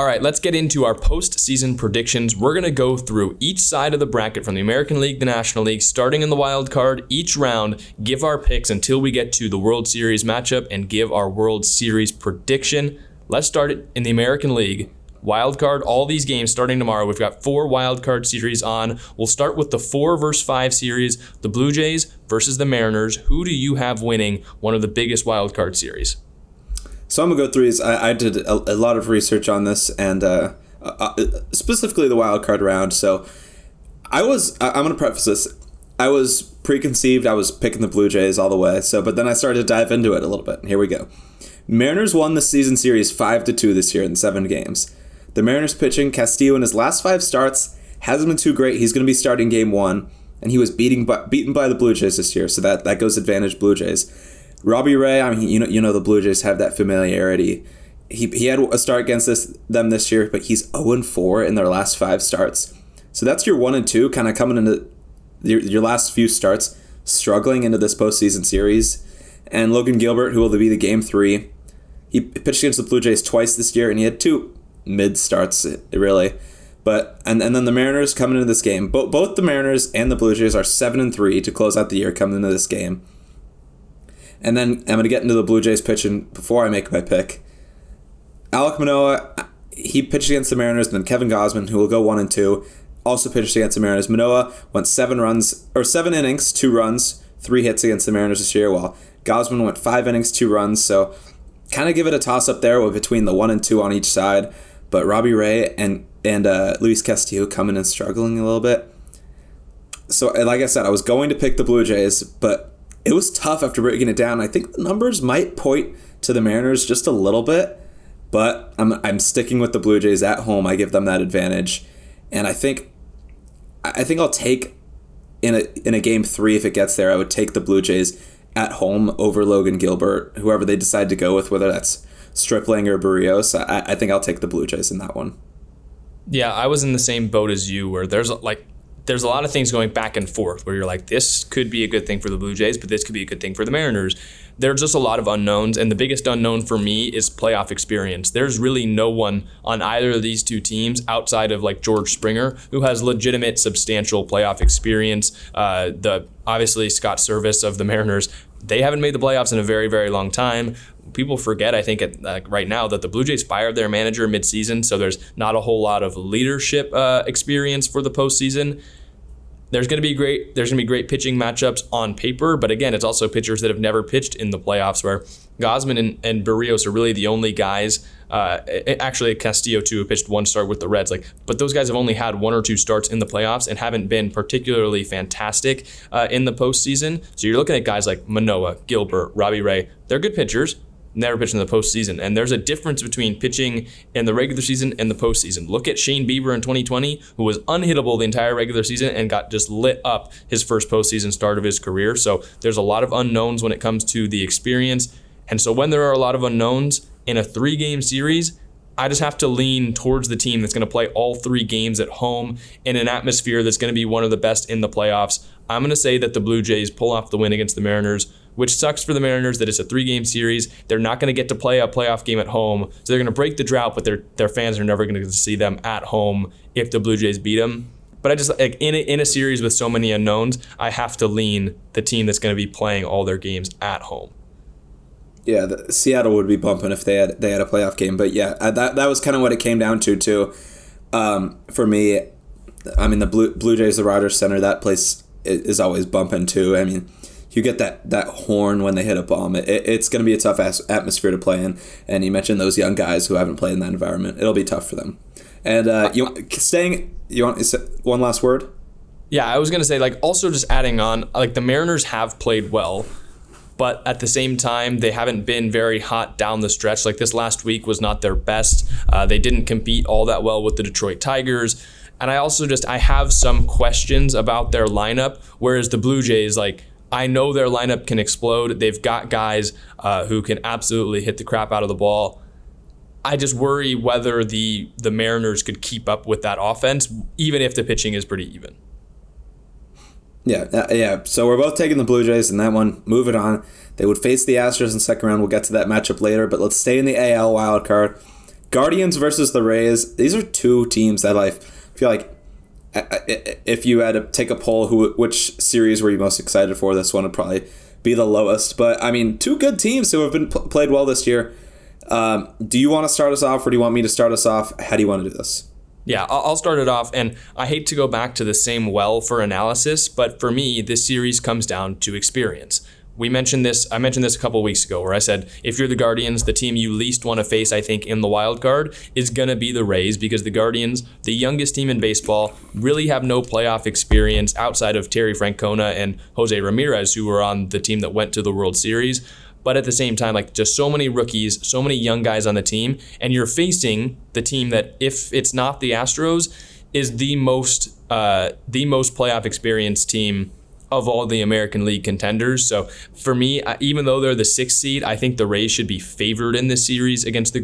All right, let's get into our postseason predictions. We're going to go through each side of the bracket from the American League, the National League, starting in the wild card, each round, give our picks until we get to the World Series matchup and give our World Series prediction. Let's start it in the American League. Wild card, all these games starting tomorrow. We've got 4 wild card series on. We'll start with the 4 versus 5 series, the Blue Jays versus the Mariners. Who do you have winning one of the biggest wild card series? So I'm going to go through these. I did a lot of research on this, and specifically the wild card round. So I'm going to preface this. I was preconceived. I was picking the Blue Jays all the way. But then I started to dive into it a little bit. Here we go. Mariners won the season series 5-2 this year in 7 games. The Mariners pitching, Castillo in his last 5 starts hasn't been too great. He's going to be starting game 1, and he was beaten by the Blue Jays this year, so that goes advantage Blue Jays. Robbie Ray, I mean, you know the Blue Jays have that familiarity. He had a start against them this year, but he's 0-4 in their last 5 starts. So that's your 1-2 kind of coming into your last few starts, struggling into this postseason series. And Logan Gilbert, who will be the game 3, he pitched against the Blue Jays twice this year, and he had 2 mid starts, really. But and then the Mariners coming into this game. Both the Mariners and the Blue Jays are 7-3 to close out the year coming into this game. And then I'm going to get into the Blue Jays pitching before I make my pick. Alek Manoah, he pitched against the Mariners, and then Kevin Gausman, who will go 1-2, also pitched against the Mariners. Manoah went 7 innings, 2 runs, 3 hits against the Mariners this year, while Gausman went 5 innings, 2 runs. So kind of give it a toss-up there between the 1 and 2 on each side. But Robbie Ray and Luis Castillo coming and struggling a little bit. So like I said, I was going to pick the Blue Jays, but it was tough after breaking it down. I think the numbers might point to the Mariners just a little bit, but I'm sticking with the Blue Jays at home. I give them that advantage, and I think I'll take in a game 3 if it gets there. I would take the Blue Jays at home over Logan Gilbert, whoever they decide to go with, whether that's Stripling or Barrios. I think I'll take the Blue Jays in that one. Yeah, I was in the same boat as you, where there's a lot of things going back and forth where you're like, this could be a good thing for the Blue Jays, but this could be a good thing for the Mariners. There's just a lot of unknowns, and the biggest unknown for me is playoff experience. There's really no one on either of these 2 teams outside of like George Springer who has legitimate, substantial playoff experience. Obviously Scott Service of the Mariners, they haven't made the playoffs in a very, very long time. People forget, I think, right now that the Blue Jays fired their manager midseason, so there's not a whole lot of leadership experience for the postseason. There's going to be great pitching matchups on paper, but again, it's also pitchers that have never pitched in the playoffs, where Gausman and Barrios are really the only guys. Actually, Castillo too, who pitched 1 start with the Reds. But those guys have only had 1 or 2 starts in the playoffs and haven't been particularly fantastic in the postseason. So you're looking at guys like Manoah, Gilbert, Robbie Ray. They're good pitchers. Never pitched in the postseason. And there's a difference between pitching in the regular season and the postseason. Look at Shane Bieber in 2020, who was unhittable the entire regular season and got just lit up his first postseason start of his career. So there's a lot of unknowns when it comes to the experience. And so when there are a lot of unknowns in a 3-game series, I just have to lean towards the team that's going to play all 3 games at home in an atmosphere that's going to be one of the best in the playoffs. I'm going to say that the Blue Jays pull off the win against the Mariners, which sucks for the Mariners that it's a 3-game series. They're not going to get to play a playoff game at home, so they're going to break the drought, but their fans are never going to get to see them at home if the Blue Jays beat them. But I just, in a series with so many unknowns, I have to lean the team that's going to be playing all their games at home. Yeah, Seattle would be bumping if they had a playoff game. But yeah, that was kind of what it came down to too. For me, I mean, the Blue Jays, the Rogers Center, that place is always bumping too. I mean, you get that horn when they hit a bomb. It's going to be a tough atmosphere to play in. And you mentioned those young guys who haven't played in that environment. It'll be tough for them. And you want one last word? Yeah, I was going to say, also just adding on, the Mariners have played well, but at the same time, they haven't been very hot down the stretch. This last week was not their best. They didn't compete all that well with the Detroit Tigers. And I have some questions about their lineup, whereas the Blue Jays, I know their lineup can explode. They've got guys who can absolutely hit the crap out of the ball. I just worry whether the Mariners could keep up with that offense, even if the pitching is pretty even. Yeah. So we're both taking the Blue Jays in that one. Moving on. They would face the Astros in the second round. We'll get to that matchup later, but let's stay in the AL wildcard. Guardians versus the Rays. These are two teams that I feel like if you had to take a poll, which series were you most excited for? This one would probably be the lowest. But I mean, two good teams who have been played well this year. Do you want to start us off, or do you want me to start us off? How do you want to do this? Yeah, I'll start it off, and I hate to go back to the same well for analysis, but for me, this series comes down to experience. I mentioned this a couple weeks ago where I said, if you're the Guardians, the team you least want to face, I think, in the wild card is going to be the Rays, because the Guardians, the youngest team in baseball, really have no playoff experience outside of Terry Francona and Jose Ramirez, who were on the team that went to the World Series. But at the same time, like, just so many rookies, so many young guys on the team, and you're facing the team that, if it's not the Astros, is the most playoff experienced team of all the American League contenders. So for me, even though they're the 6th seed, I think the Rays should be favored in this series against the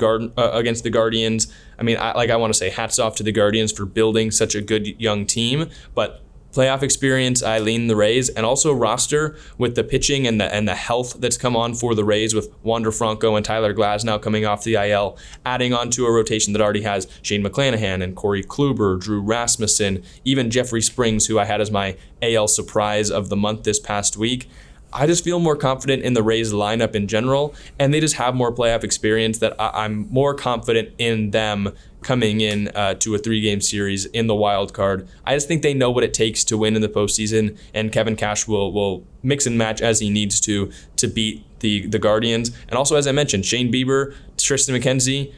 Guardians. I mean, I want to say hats off to the Guardians for building such a good young team, but playoff experience, I lean the Rays, and also roster with the pitching and the health that's come on for the Rays with Wander Franco and Tyler Glasnow coming off the IL, adding on to a rotation that already has Shane McClanahan and Corey Kluber, Drew Rasmussen, even Jeffrey Springs, who I had as my AL surprise of the month this past week. I just feel more confident in the Rays lineup in general, and they just have more playoff experience that I'm more confident in them coming in to a 3-game series in the wild card. I just think they know what it takes to win in the postseason, and Kevin Cash will mix and match as he needs to beat the Guardians. And also, as I mentioned, Shane Bieber, Tristan McKenzie,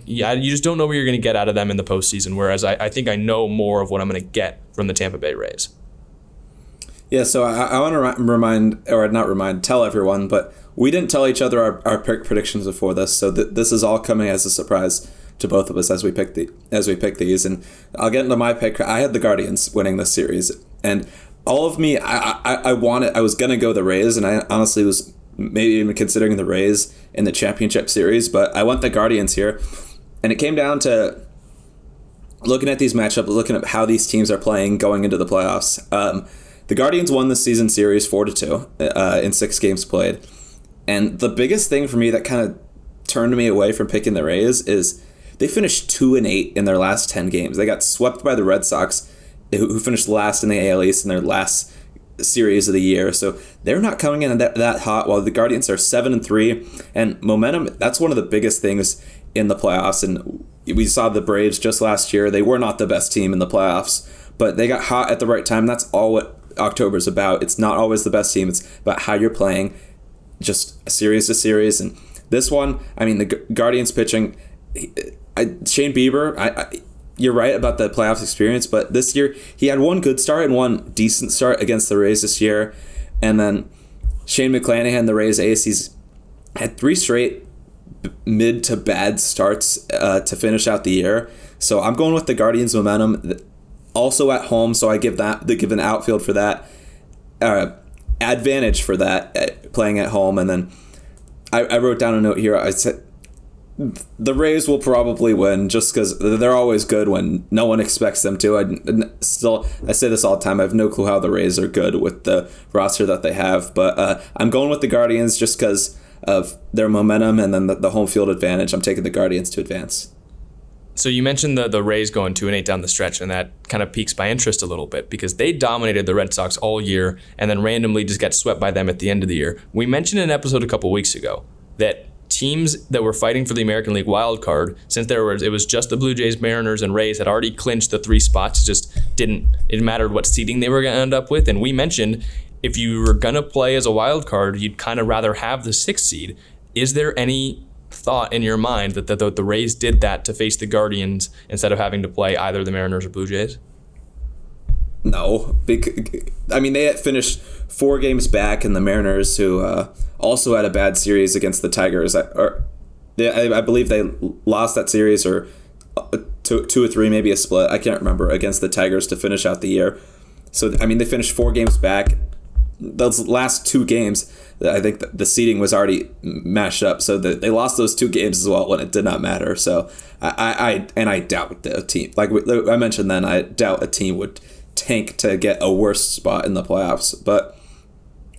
you just don't know what you're going to get out of them in the postseason, whereas I think I know more of what I'm going to get from the Tampa Bay Rays. Yeah, so I want to tell everyone, but we didn't tell each other our pick predictions before this, so this is all coming as a surprise to both of us as we pick these. And I'll get into my pick. I had the Guardians winning this series, and all of me, I was gonna go the Rays, and I honestly was maybe even considering the Rays in the championship series, but I went the Guardians here, and it came down to looking at these matchups, looking at how these teams are playing going into the playoffs. The Guardians won the season series 4-2 in 6 games played. And the biggest thing for me that kind of turned me away from picking the Rays is they finished 2-8 in their last 10 games. They got swept by the Red Sox, who finished last in the AL East in their last series of the year. So they're not coming in that hot, while the Guardians are 7-3. And momentum, that's one of the biggest things in the playoffs. And we saw the Braves just last year. They were not the best team in the playoffs, but they got hot at the right time. That's all what October is about. It's not always the best team. It's about how you're playing, just series to series. And this one, I mean, the Guardians pitching, Shane Bieber, you're right about the playoffs experience, but this year he had one good start and one decent start against the Rays this year. And then Shane McClanahan, the Rays ace, he's had 3 straight mid to bad starts to finish out the year. So I'm going with the Guardians momentum. Also at home, so I give an outfield for that, advantage for that, playing at home. And then I wrote down a note here. I said the Rays will probably win just because they're always good when no one expects them to. I say this all the time. I have no clue how the Rays are good with the roster that they have, but I'm going with the Guardians just because of their momentum and then the home field advantage. I'm taking the Guardians to advance. So you mentioned the Rays going 2-8 down the stretch, and that kind of piques my interest a little bit because they dominated the Red Sox all year and then randomly just got swept by them at the end of the year. We mentioned in an episode a couple weeks ago that teams that were fighting for the American League wild card, since it was just the Blue Jays, Mariners, and Rays had already clinched the 3 spots. It didn't matter what seeding they were going to end up with. And we mentioned if you were going to play as a wild card, you'd kind of rather have the 6th seed. Is there any thought in your mind that the Rays did that to face the Guardians instead of having to play either the Mariners or Blue Jays? No. I mean, they had finished 4 games back, and the Mariners, who also had a bad series against the Tigers, I believe they lost that series, or 2 or 3, maybe a split, I can't remember, against the Tigers to finish out the year. So, I mean, they finished 4 games back. Those last 2 games, I think the seeding was already mashed up, so they lost those 2 games as well when it did not matter. So I doubt the team, like I mentioned then, I doubt a team would tank to get a worse spot in the playoffs, but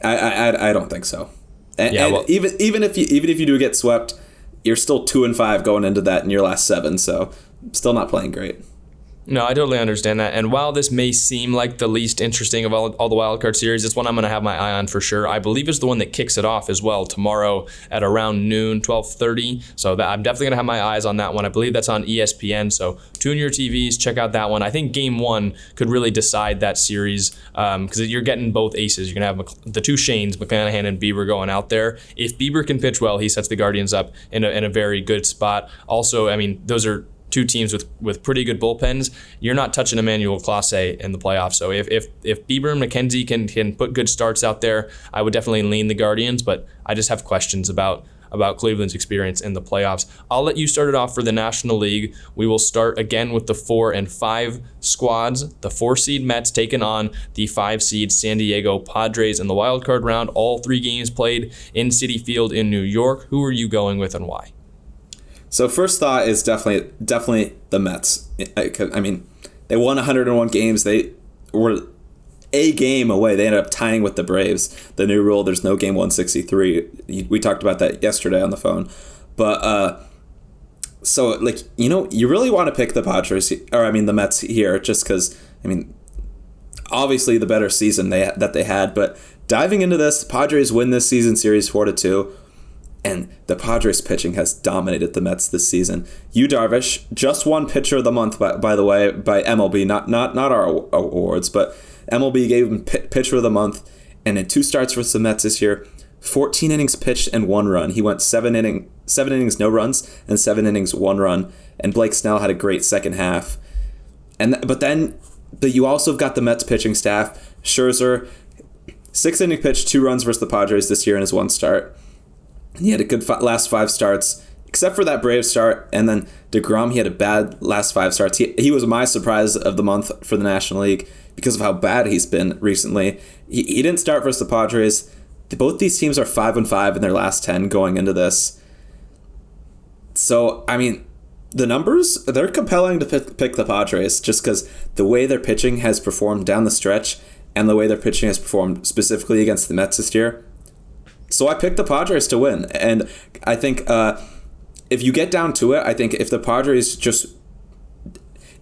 I don't think so. And, yeah, well, and even if you do get swept, you're still 2-5 going into that in your last 7, so still not playing great. No, I totally understand that. And while this may seem like the least interesting of all the wildcard series, it's one I'm going to have my eye on for sure. I believe it's the one that kicks it off as well tomorrow at around noon, 12:30. So I'm definitely going to have my eyes on that one. I believe that's on ESPN. So tune your TVs, check out that one. I think Game 1 could really decide that series because you're getting both aces. You're going to have the two Shanes, McClanahan and Bieber, going out there. If Bieber can pitch well, he sets the Guardians up in a very good spot. Also, I mean, those are two teams with pretty good bullpens. You're not touching Emmanuel Clase in the playoffs. So if Bieber and McKenzie can put good starts out there, I would definitely lean the Guardians, but I just have questions about Cleveland's experience in the playoffs. I'll let you start it off for the National League. We will start again with the 4 and 5 squads. The 4-seed Mets taking on the 5-seed San Diego Padres in the wild card round. All 3 games played in Citi Field in New York. Who are you going with and why? So first thought is definitely the Mets. I mean, they won 101 games. They were a game away. They ended up tying with the Braves. The new rule, there's no game 163. We talked about that yesterday on the phone. But so you really want to pick the the Mets here just because, I mean, obviously the better season that they had. But diving into this, the Padres win this season series 4-2. And the Padres pitching has dominated the Mets this season. Yu Darvish just won Pitcher of the Month, by the way, by MLB, not our awards, but MLB gave him Pitcher of the Month. And in 2 starts versus the Mets this year, 14 innings pitched and 1 run. He went 7 innings, no runs, and 7 innings, 1 run. And Blake Snell had a great second half. But you also have got the Mets pitching staff. Scherzer, 6 inning pitch, 2 runs versus the Padres this year in his 1 start. He had a good last 5 starts, except for that Braves start. And then DeGrom, he had a bad last 5 starts. He was my surprise of the month for the National League because of how bad he's been recently. He didn't start versus the Padres. Both these teams are 5-5 in their last 10 going into this. So, I mean, the numbers, they're compelling to pick the Padres just because the way their pitching has performed down the stretch and the way their pitching has performed specifically against the Mets this year. So I picked the Padres to win. And I think if you get down to it, I think if the Padres just...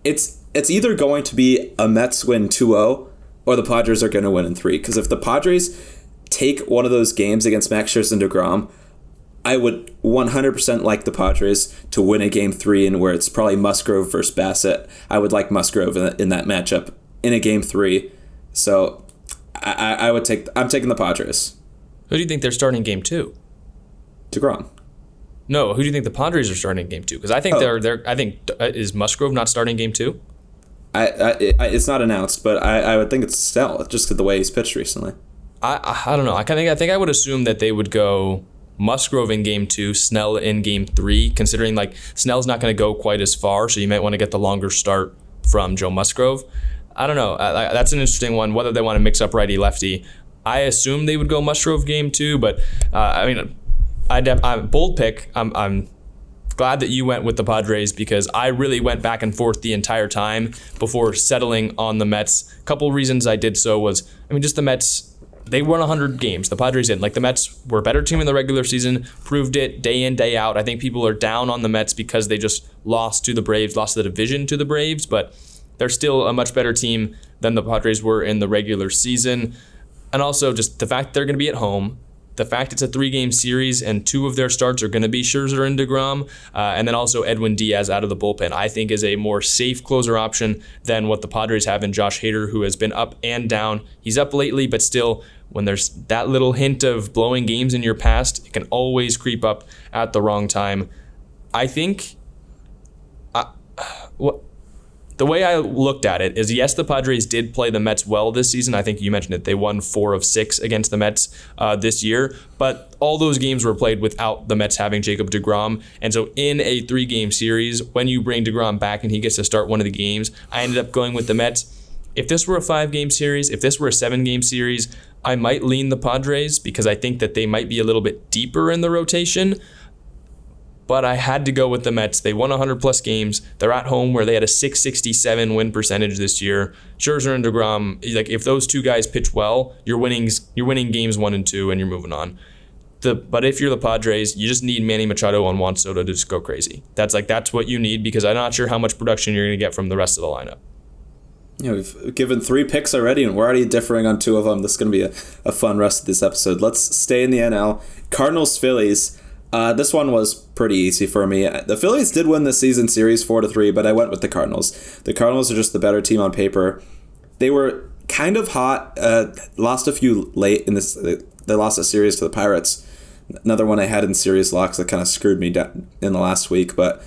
It's either going to be a Mets win 2-0 or the Padres are going to win in 3. Because if the Padres take one of those games against Max Scherzer and DeGrom, I would 100% like the Padres to win a Game 3 and where it's probably Musgrove versus Bassett. I would like Musgrove in that matchup in a Game 3. So I'm taking the Padres. Who do you think they're starting Game 2? DeGrom. No, who do you think the Padres are starting Game 2? Because I think is Musgrove not starting Game 2? It's not announced, but I would think it's Snell just the way he's pitched recently. I don't know. I think I would assume that they would go Musgrove in Game 2, Snell in Game 3, considering like Snell's not going to go quite as far, so you might want to get the longer start from Joe Musgrove. I don't know. That's an interesting one, whether they want to mix up righty-lefty. I assume they would go Musgrove Game 2, but bold pick. I'm glad that you went with the Padres because I really went back and forth the entire time before settling on the Mets. A couple reasons I did so was, just the Mets, they won 100 games. The Padres didn't. Like, the Mets were a better team in the regular season, proved it day in, day out. I think people are down on the Mets because they just lost to the Braves, lost the division to the Braves, but they're still a much better team than the Padres were in the regular season. And also just the fact they're going to be at home, the fact it's a 3-game series and 2 of their starts are going to be Scherzer and DeGrom, and then also Edwin Diaz out of the bullpen, I think is a more safe closer option than what the Padres have in Josh Hader, who has been up and down. He's up lately, but still, when there's that little hint of blowing games in your past, it can always creep up at the wrong time. I think the way I looked at it is, yes, the Padres did play the Mets well this season. I think you mentioned it. They won 4 of 6 against the Mets this year. But all those games were played without the Mets having Jacob deGrom. And so in a 3-game series, when you bring deGrom back and he gets to start one of the games, I ended up going with the Mets. If this were a 5-game series, if this were a 7-game series, I might lean the Padres because I think that they might be a little bit deeper in the rotation. But I had to go with the Mets. They won 100-plus games. They're at home where they had a .667 win percentage this year. Scherzer and DeGrom, like if those two guys pitch well, you're winning games 1 and 2, and you're moving on. But if you're the Padres, you just need Manny Machado and Juan Soto to just go crazy. That's what you need, because I'm not sure how much production you're going to get from the rest of the lineup. We've given 3 picks already, and we're already differing on 2 of them. This is going to be a fun rest of this episode. Let's stay in the NL. Cardinals-Phillies. This one was pretty easy for me. The Phillies did win the season series 4-3, but I went with the Cardinals. The Cardinals are just the better team on paper. They were kind of hot. Lost a few late in this. They lost a series to the Pirates. Another one I had in series locks that kind of screwed me down in the last week. But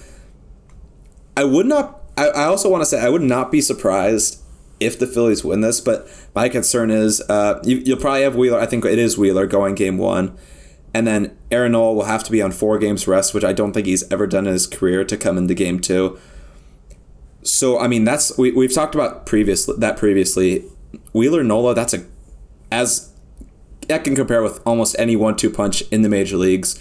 I would not. I also want to say I would not be surprised if the Phillies win this. But my concern is you'll probably have Wheeler. I think it is Wheeler going game 1. And then Aaron Nola will have to be on 4 games rest, which I don't think he's ever done in his career, to come into game 2. So, I mean, we've talked about previously. Wheeler Nola, that can compare with almost any 1-2 punch in the major leagues.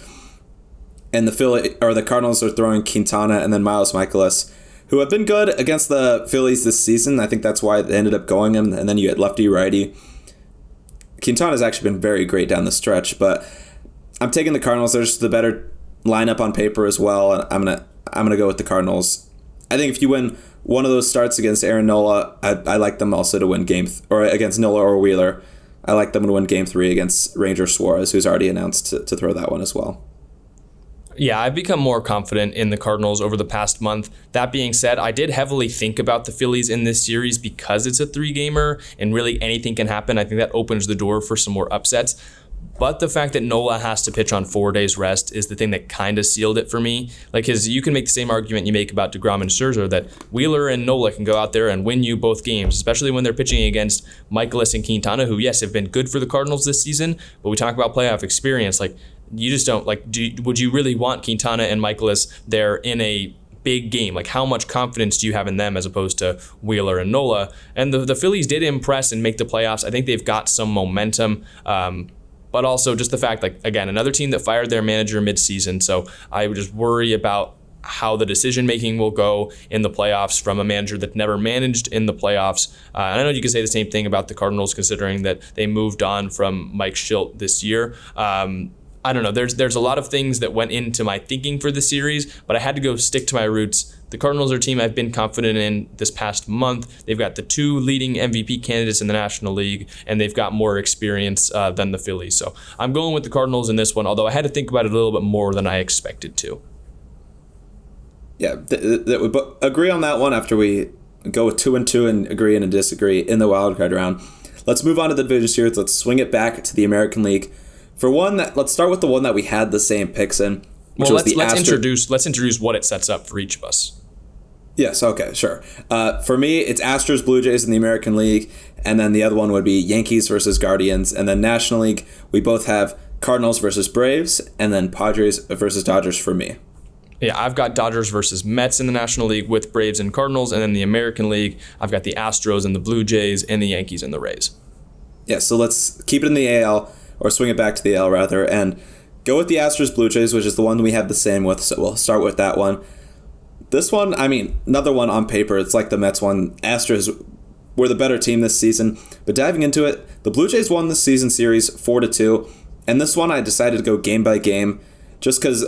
And the Cardinals are throwing Quintana and then Miles Mikolas, who have been good against the Phillies this season. I think that's why they ended up going him. And then you get lefty-righty. Quintana's actually been very great down the stretch, but I'm taking the Cardinals. They're just the better lineup on paper as well, and I'm gonna go with the Cardinals. I think if you win one of those starts against Aaron Nola, I like them also to win or against Nola or Wheeler. I like them to win game 3 against Ranger Suarez, who's already announced to throw that one as well. Yeah, I've become more confident in the Cardinals over the past month. That being said, I did heavily think about the Phillies in this series because it's a 3-gamer and really anything can happen. I think that opens the door for some more upsets. But the fact that Nola has to pitch on 4 days rest is the thing that kind of sealed it for me. Because you can make the same argument you make about DeGrom and Scherzer, that Wheeler and Nola can go out there and win you both games, especially when they're pitching against Mikolas and Quintana, who, yes, have been good for the Cardinals this season. But we talk about playoff experience. Like, you just don't, would you really want Quintana and Mikolas there in a big game? Like, how much confidence do you have in them as opposed to Wheeler and Nola? And the Phillies did impress and make the playoffs. I think they've got some momentum. But also just the fact, again, another team that fired their manager midseason. So I would just worry about how the decision-making will go in the playoffs from a manager that never managed in the playoffs. And I know you can say the same thing about the Cardinals, considering that they moved on from Mike Schilt this year. I don't know. There's a lot of things that went into my thinking for the series, but I had to go stick to my roots. The Cardinals are a team I've been confident in this past month. They've got the 2 leading MVP candidates in the National League, and they've got more experience than the Phillies. So I'm going with the Cardinals in this one, although I had to think about it a little bit more than I expected to. Yeah, we agree on that one after we go with 2-2 and agree and disagree in the wildcard round. Let's move on to the division series. Let's swing it back to the American League. Let's start with the one that we had the same picks in. Let's introduce what it sets up for each of us. Yes, okay, sure. For me, it's Astros, Blue Jays in the American League, and then the other one would be Yankees versus Guardians. And then National League, we both have Cardinals versus Braves, and then Padres versus Dodgers for me. Yeah, I've got Dodgers versus Mets in the National League with Braves and Cardinals, and then the American League, I've got the Astros and the Blue Jays and the Yankees and the Rays. Yeah, so let's keep it in the AL, or swing it back to the AL rather, and go with the Astros Blue Jays, which is the one we have the same with, so we'll start with that one. This one, another one on paper, it's like the Mets one. Astros were the better team this season, but diving into it, the Blue Jays won the season series 4-2, and this one I decided to go game by game, just because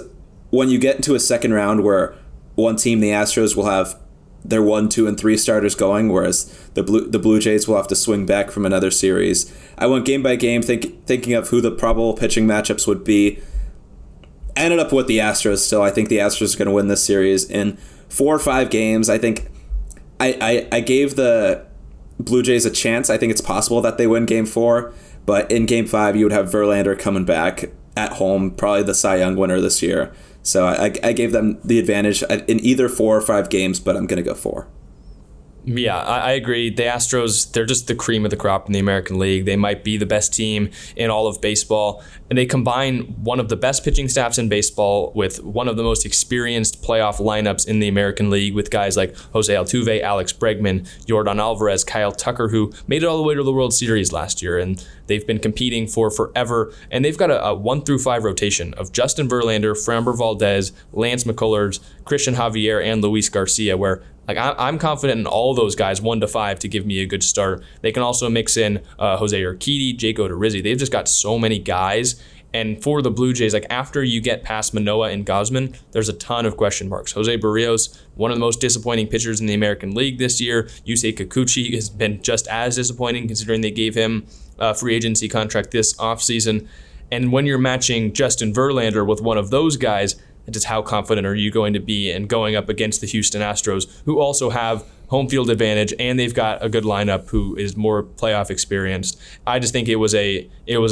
when you get into a second round where one team, the Astros, will have their 1, 2, and 3 starters going, whereas the Blue Jays will have to swing back from another series. I went game by game, thinking of who the probable pitching matchups would be. I ended up with the Astros still. I think the Astros are going to win this series in 4 or 5 games. I think I gave the Blue Jays a chance. I think it's possible that they win game 4, but in game 5, you would have Verlander coming back at home, probably the Cy Young winner this year. So I gave them the advantage in either 4 or 5 games, but I'm going to go 4. Yeah, I agree. The Astros, they're just the cream of the crop in the American League. They might be the best team in all of baseball. And they combine one of the best pitching staffs in baseball with one of the most experienced playoff lineups in the American League, with guys like Jose Altuve, Alex Bregman, Yordan Alvarez, Kyle Tucker, who made it all the way to the World Series last year. And they've been competing for forever. And they've got a 1-through-5 rotation of Justin Verlander, Framber Valdez, Lance McCullers, Christian Javier, and Luis Garcia, where I'm confident in all those guys 1-5 to give me a good start. They can also mix in Jose Urquidy, Jake Odorizzi. They've just got so many guys, And for the Blue Jays, like after you get past Manoah and Gausman, there's a ton of question marks. Jose Barrios, one of the most disappointing pitchers in the American League this year. Yusei Kikuchi has been just as disappointing considering they gave him a free agency contract this offseason. And when you're matching Justin Verlander with one of those guys, just how confident are you going to be in going up against the Houston Astros, who also have home field advantage and they've got a good lineup who is more playoff experienced. I just think it was a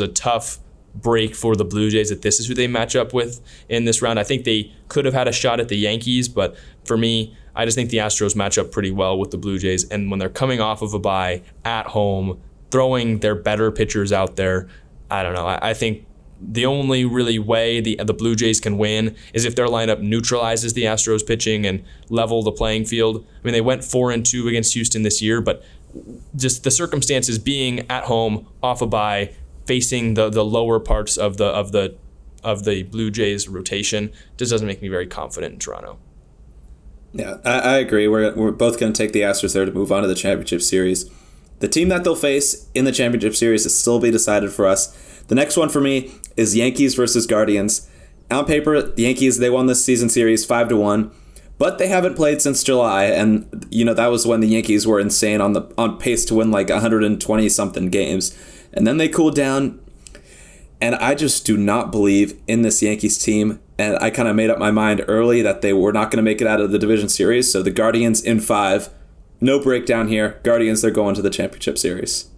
tough break for the Blue Jays that this is who they match up with in this round. I think they could have had a shot at the Yankees, but for me, I just think the Astros match up pretty well with the Blue Jays. And when they're coming off of a bye at home, throwing their better pitchers out there, I don't know. I think the only really way the Blue Jays can win is if their lineup neutralizes the Astros pitching and level the playing field. I mean, they went 4-2 against Houston this year, but just the circumstances being at home, off a bye, facing the lower parts of the Blue Jays rotation just doesn't make me very confident in Toronto. Yeah, I agree. We're both going to take the Astros there to move on to the championship series. The team that they'll face in the championship series is still be decided for us. The next one for me is Yankees versus Guardians. On paper, the Yankees, they won this season series 5-1, but they haven't played since July, and that was when the Yankees were insane on pace to win like 120 something games. And then they cooled down, and I just do not believe in this Yankees team. And I kind of made up my mind early that they were not going to make it out of the division series. So the Guardians in 5, no breakdown here. Guardians, they're going to the championship series.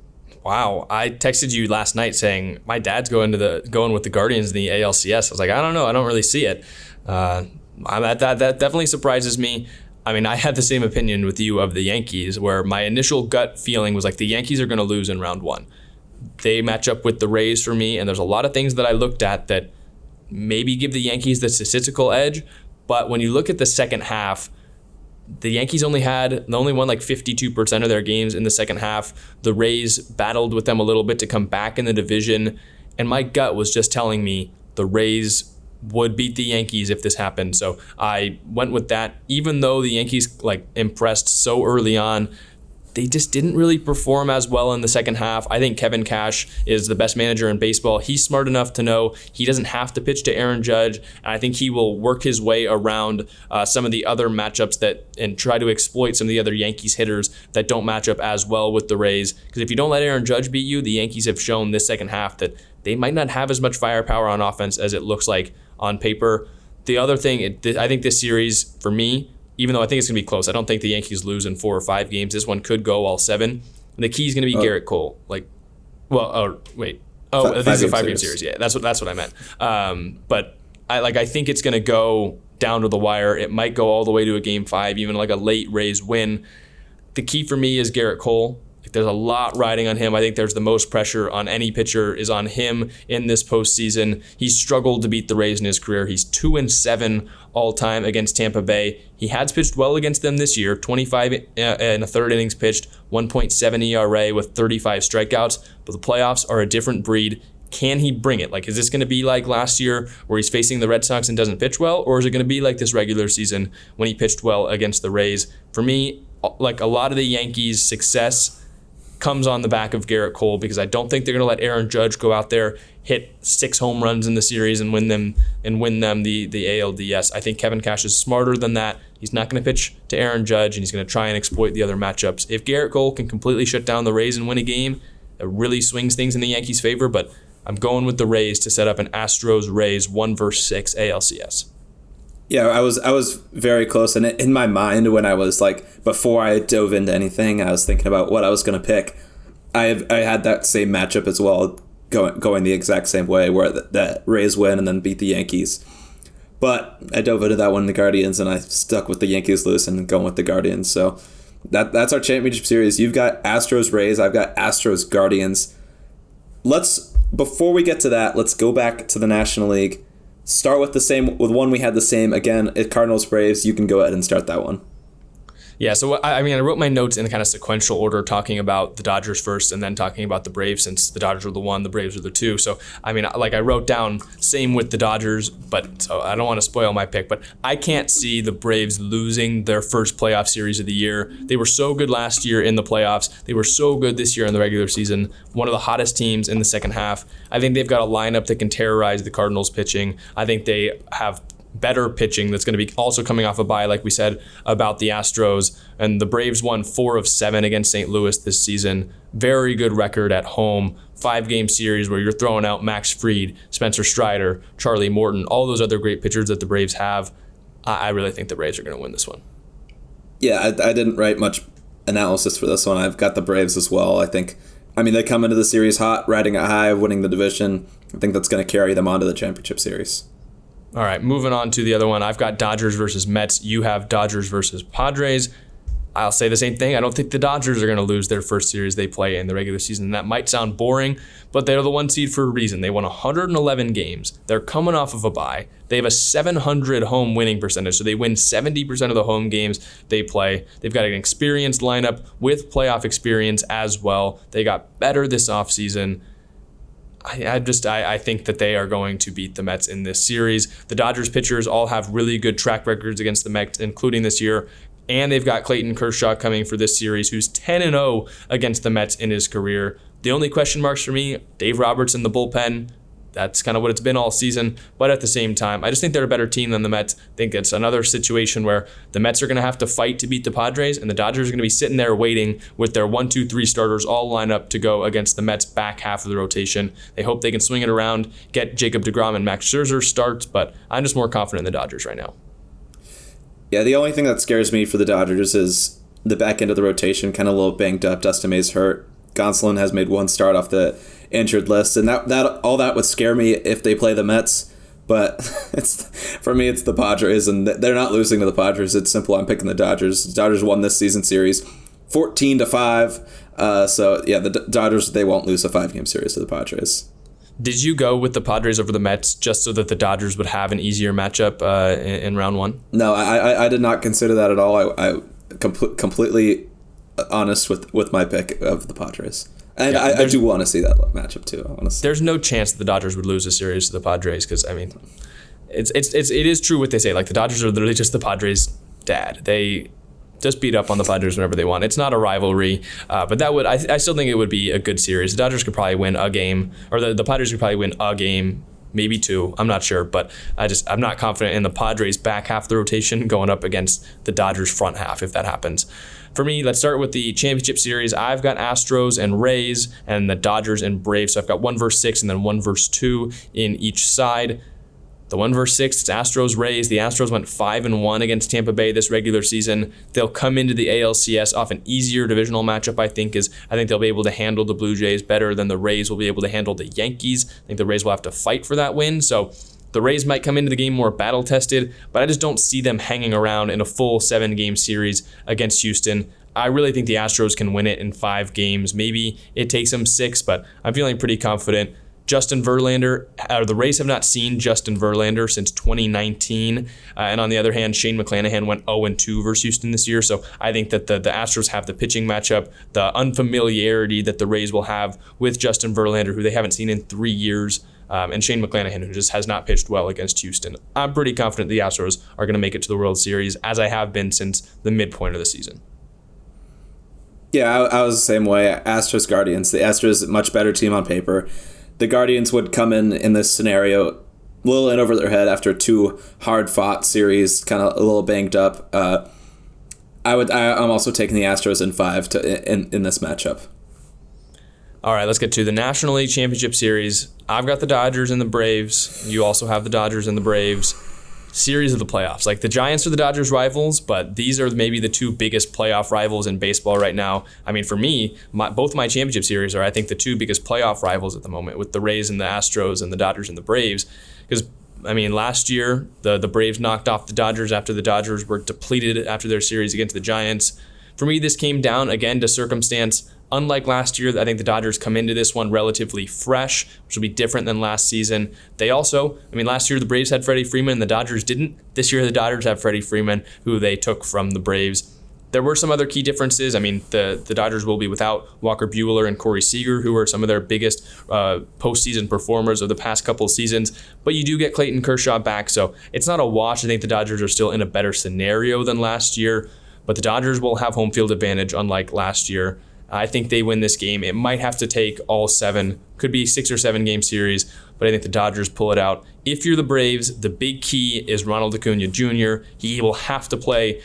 Wow, I texted you last night saying my dad's going with the Guardians in the ALCS. I was like, I don't know, I don't really see it. That definitely surprises me. I mean, I had the same opinion with you of the Yankees, where my initial gut feeling was like the Yankees are going to lose in round 1. They match up with the Rays for me, and there's a lot of things that I looked at that maybe give the Yankees the statistical edge. But when you look at the second half, the Yankees only won like 52% of their games in the second half. The Rays battled with them a little bit to come back in the division, and my gut was just telling me the Rays would beat the Yankees if this happened. So I went with that, even though the Yankees impressed so early on. They just didn't really perform as well in the second half. I think Kevin Cash is the best manager in baseball. He's smart enough to know he doesn't have to pitch to Aaron Judge, and I think he will work his way around some of the other matchups and try to exploit some of the other Yankees hitters that don't match up as well with the Rays. Because if you don't let Aaron Judge beat you, the Yankees have shown this second half that they might not have as much firepower on offense as it looks like on paper. The other thing, I think this series, for me, even though I think it's going to be close, I don't think the Yankees lose in 4 or 5 games. This one could go all 7. And the key is going to be Garrett Cole. This is a 5-game series. Yeah, that's what I meant. But I think it's going to go down to the wire. It might go all the way to a game 5, even like a late Rays win. The key for me is Garrett Cole. There's a lot riding on him. I think there's the most pressure on any pitcher is on him in this postseason. He's struggled to beat the Rays in his career. He's 2-7 all time against Tampa Bay. He has pitched well against them this year, 25 and a third innings pitched, 1.7 ERA with 35 strikeouts. But the playoffs are a different breed. Can he bring it? Is this going to be like last year where he's facing the Red Sox and doesn't pitch well? Or is it going to be like this regular season when he pitched well against the Rays? For me, a lot of the Yankees' success comes on the back of Garrett Cole, because I don't think they're going to let Aaron Judge go out there, hit 6 home runs in the series and win them the ALDS. I think Kevin Cash is smarter than that. He's not going to pitch to Aaron Judge, and he's going to try and exploit the other matchups. If Garrett Cole can completely shut down the Rays and win a game, it really swings things in the Yankees' favor, but I'm going with the Rays to set up an Astros-Rays 1-6 ALCS. Yeah, I was very close, and in my mind, when I was before I dove into anything, I was thinking about what I was going to pick. I had that same matchup as well, going the exact same way, where the Rays win and then beat the Yankees. But I dove into that one, the Guardians, and I stuck with the Yankees lose and going with the Guardians. So that's our championship series. You've got Astros-Rays, I've got Astros-Guardians. Before we get to that, let's go back to the National League. Start with one we had the same. Again, Cardinals-Braves. You can go ahead and start that one. Yeah, so I wrote my notes in a kind of sequential order, talking about the Dodgers first and then talking about the Braves, since the Dodgers are the 1, the Braves are the 2. So, I wrote down same with the Dodgers, but so I don't want to spoil my pick, but I can't see the Braves losing their first playoff series of the year. They were so good last year in the playoffs. They were so good this year in the regular season. One of the hottest teams in the second half. I think they've got a lineup that can terrorize the Cardinals pitching. I think they have better pitching that's going to be also coming off a bye, like we said about the Astros. And the Braves won 4 of 7 against St. Louis this season. Very good record at home. 5-game series where you're throwing out Max Fried, Spencer Strider, Charlie Morton, all those other great pitchers that the Braves have. I really think the Braves are going to win this one. Yeah, I didn't write much analysis for this one. I've got the Braves as well. They come into the series hot, riding a high, winning the division. I think that's going to carry them onto the championship series. All right, moving on to the other one. I've got Dodgers versus Mets. You have Dodgers versus Padres. I'll say the same thing. I don't think the Dodgers are going to lose their first series they play in the regular season. That might sound boring, but they're the 1 seed for a reason. They won 111 games. They're coming off of a bye. They have a 700 home winning percentage, so they win 70% of the home games they play. They've got an experienced lineup with playoff experience as well. They got better this offseason. I think that they are going to beat the Mets in this series. The Dodgers pitchers all have really good track records against the Mets, including this year. And they've got Clayton Kershaw coming for this series, who's 10-0 against the Mets in his career. The only question marks for me, Dave Roberts in the bullpen. That's kind of what it's been all season. But at the same time, I just think they're a better team than the Mets. I think it's another situation where the Mets are going to have to fight to beat the Padres, and the Dodgers are going to be sitting there waiting with their 1, 2, 3 starters all lined up to go against the Mets' back half of the rotation. They hope they can swing it around, get Jacob deGrom and Max Scherzer starts, but I'm just more confident in the Dodgers right now. Yeah, the only thing that scares me for the Dodgers is the back end of the rotation, kind of a little banged up. Dustin May's hurt. Gonsolin has made 1 start off the injured list, and that would scare me if they play the Mets. But for me, it's the Padres, and they're not losing to the Padres. It's simple. I'm picking the Dodgers. The Dodgers won this season series 14-5. So yeah, the Dodgers, they won't lose a 5-game series to the Padres. Did you go with the Padres over the Mets just so that the Dodgers would have an easier matchup in round 1? No, I did not consider that at all. I completely honest with my pick of the Padres. And yeah, I do want to see that matchup too. There's no chance that the Dodgers would lose a series to the Padres because, it is true what they say. Like, the Dodgers are literally just the Padres' dad. They just beat up on the Padres whenever they want. It's not a rivalry, but I still think it would be a good series. The Dodgers could probably win a game, or the Padres could probably win a game, maybe 2. I'm not sure, but I'm not confident in the Padres' back half of the rotation going up against the Dodgers' front half if that happens. For me, let's start with the championship series. I've got Astros and Rays and the Dodgers and Braves. So I've got 1 versus 6 and then 1 versus 2 in each side. The 1 versus 6, it's Astros Rays. The Astros went 5-1 against Tampa Bay this regular season. They'll come into the ALCS off an easier divisional matchup, I think they'll be able to handle the Blue Jays better than the Rays will be able to handle the Yankees. I think the Rays will have to fight for that win. So the Rays might come into the game more battle-tested, but I just don't see them hanging around in a full 7-game series against Houston. I really think the Astros can win it in 5 games. Maybe it takes them 6, but I'm feeling pretty confident. Justin Verlander, the Rays have not seen Justin Verlander since 2019. And on the other hand, Shane McClanahan went 0-2 versus Houston this year. So I think that the Astros have the pitching matchup, the unfamiliarity that the Rays will have with Justin Verlander, who they haven't seen in 3 years, and Shane McClanahan, who just has not pitched well against Houston. I'm pretty confident the Astros are going to make it to the World Series, as I have been since the midpoint of the season. Yeah, I was the same way. Astros Guardians. The Astros, much better team on paper. The Guardians would come in this scenario a little in over their head after 2 hard-fought series, kind of a little banged up. I'm also taking the Astros in 5 in this matchup. All right, let's get to the National League Championship Series. I've got the Dodgers and the Braves. You also have the Dodgers and the Braves. Series of the playoffs. Like, the Giants are the Dodgers' rivals, but these are maybe the 2 biggest playoff rivals in baseball right now. For me, both my championship series are, I think, the 2 biggest playoff rivals at the moment, with the Rays and the Astros and the Dodgers and the Braves. Because, last year, the Braves knocked off the Dodgers after the Dodgers were depleted after their series against the Giants. For me, this came down, again, to circumstance. Unlike last year, I think the Dodgers come into this one relatively fresh, which will be different than last season. They also, last year the Braves had Freddie Freeman and the Dodgers didn't. This year the Dodgers have Freddie Freeman, who they took from the Braves. There were some other key differences. I mean, the Dodgers will be without Walker Buehler and Corey Seager, who are some of their biggest postseason performers of the past couple of seasons. But you do get Clayton Kershaw back, so it's not a wash. I think the Dodgers are still in a better scenario than last year, but the Dodgers will have home field advantage, unlike last year. I think they win this game. It might have to take all 7, could be 6 or 7 game series, but I think the Dodgers pull it out. If you're the Braves, the big key is Ronald Acuna Jr. He will have to play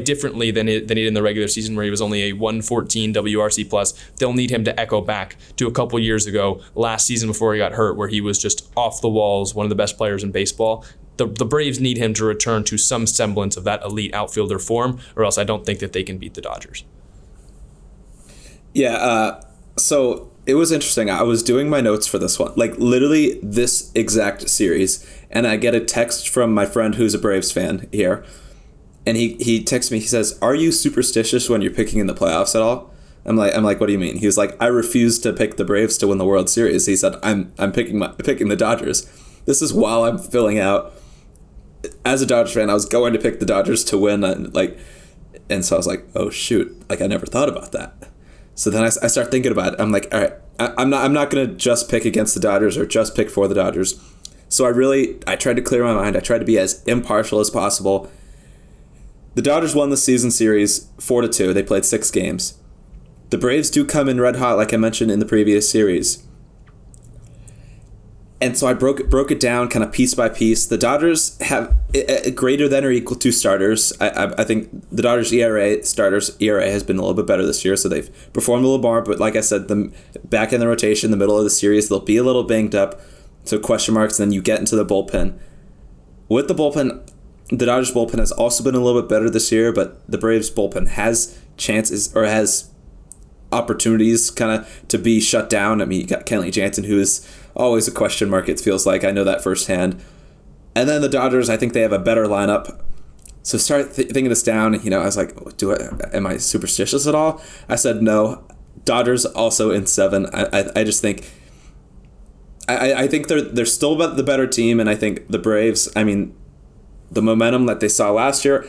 differently than he did in the regular season, where he was only a 114 WRC plus. They'll need him to echo back to a couple years ago, last season before he got hurt, where he was just off the walls, one of the best players in baseball. The Braves need him to return to some semblance of that elite outfielder form, or else I don't think that they can beat the Dodgers. Yeah, so it was interesting. I was doing my notes for this one, like literally this exact series, and I get a text from my friend who's a Braves fan here, and he texts me. He says, "Are you superstitious when you're picking in the playoffs at all?" I'm like, "What do you mean?" He was like, "I refuse to pick the Braves to win the World Series." He said, "I'm picking the Dodgers." This is while I'm filling out. As a Dodgers fan, I was going to pick the Dodgers to win, and so I was like, "Oh shoot!" Like I never thought about that. So then I start thinking about it. I'm like, all right, I'm not going to just pick against the Dodgers or just pick for the Dodgers. So I tried to clear my mind. I tried to be as impartial as possible. The Dodgers won the season series 4-2. They played 6 games. The Braves do come in red hot, like I mentioned in the previous series. And so I broke it down kind of piece by piece. The Dodgers have greater than or equal to starters. I think the Dodgers starters ERA has been a little bit better this year, so they've performed a little more. But like I said, the back in the rotation, the middle of the series, they'll be a little banged up, so question marks. And then you get into the bullpen. With the bullpen, the Dodgers bullpen has also been a little bit better this year, but the Braves bullpen has chances or has opportunities kind of to be shut down. I mean, you got Kenley Jansen, who is always a question mark, it feels like. I know that firsthand. And then the Dodgers, I think they have a better lineup. So start thinking this down. I was like, am I superstitious at all? I said no. Dodgers also in 7. I just think I think they're still the better team, and I think the Braves, I mean, the momentum that they saw last year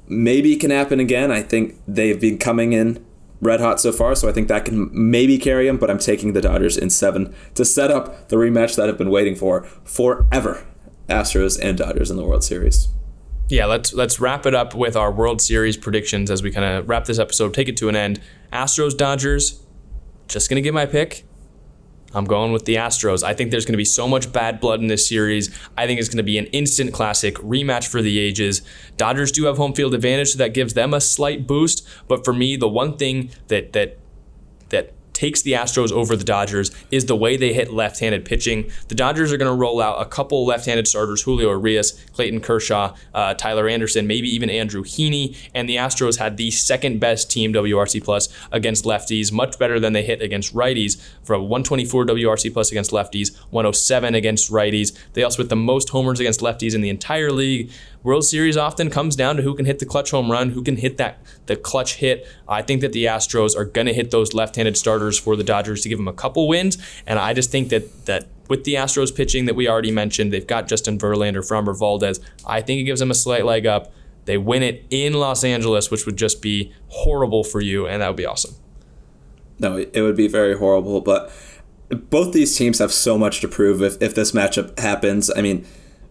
maybe can happen again. I think they've been coming in red hot so far, so I think that can maybe carry them, but I'm taking the Dodgers in 7 to set up the rematch that I've been waiting for forever. Astros and Dodgers in the World Series. Yeah, let's wrap it up with our World Series predictions as we kind of wrap this episode, take it to an end. Astros, Dodgers, just going to give my pick. I'm going with the Astros. I think there's going to be so much bad blood in this series. I think it's going to be an instant classic, rematch for the ages. Dodgers do have home field advantage, so that gives them a slight boost. But for me, the one thing that takes the Astros over the Dodgers is the way they hit left-handed pitching. The Dodgers are going to roll out a couple left-handed starters, Julio Urias, Clayton Kershaw, Tyler Anderson, maybe even Andrew Heaney, and the Astros had the second best team WRC plus against lefties, much better than they hit against righties, for a 124 WRC plus against lefties, 107 against righties. They also hit the most homers against lefties in the entire league. World Series often comes down to who can hit the clutch home run, who can hit the clutch hit. I think that the Astros are going to hit those left-handed starters for the Dodgers to give them a couple wins, and I just think that with the Astros pitching that we already mentioned, they've got Justin Verlander, Framber Valdez. I think it gives them a slight leg up. They win it in Los Angeles, which would just be horrible for you, and that would be awesome. No, it would be very horrible, but both these teams have so much to prove if this matchup happens. I mean,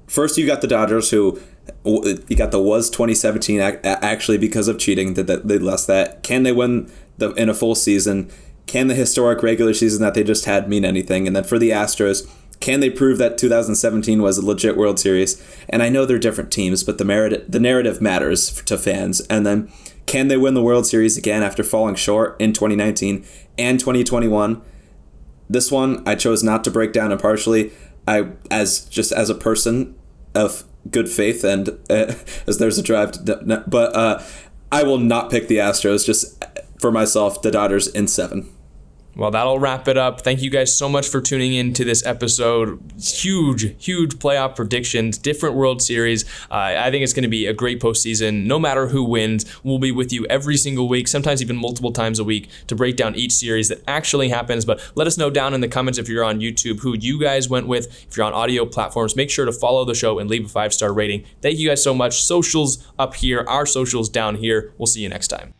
first you got the Dodgers, who you got the was 2017 actually because of cheating that they lost that. Can they win in a full season? Can the historic regular season that they just had mean anything? And then for the Astros, can they prove that 2017 was a legit World Series? And I know they're different teams, but the narrative matters to fans. And then can they win the World Series again after falling short in 2019 and 2021? This one I chose not to break down impartially. As a person of good faith, and as there's a drive but I will not pick the Astros. Just for myself, the Dodgers in 7. Well, that'll wrap it up. Thank you guys so much for tuning in to this episode. Huge playoff predictions, different World Series. I think it's going to be a great postseason. No matter who wins, we'll be with you every single week, sometimes even multiple times a week, to break down each series that actually happens. But let us know down in the comments if you're on YouTube who you guys went with. If you're on audio platforms, make sure to follow the show and leave a 5-star rating. Thank you guys so much. Socials up here, our socials down here. We'll see you next time.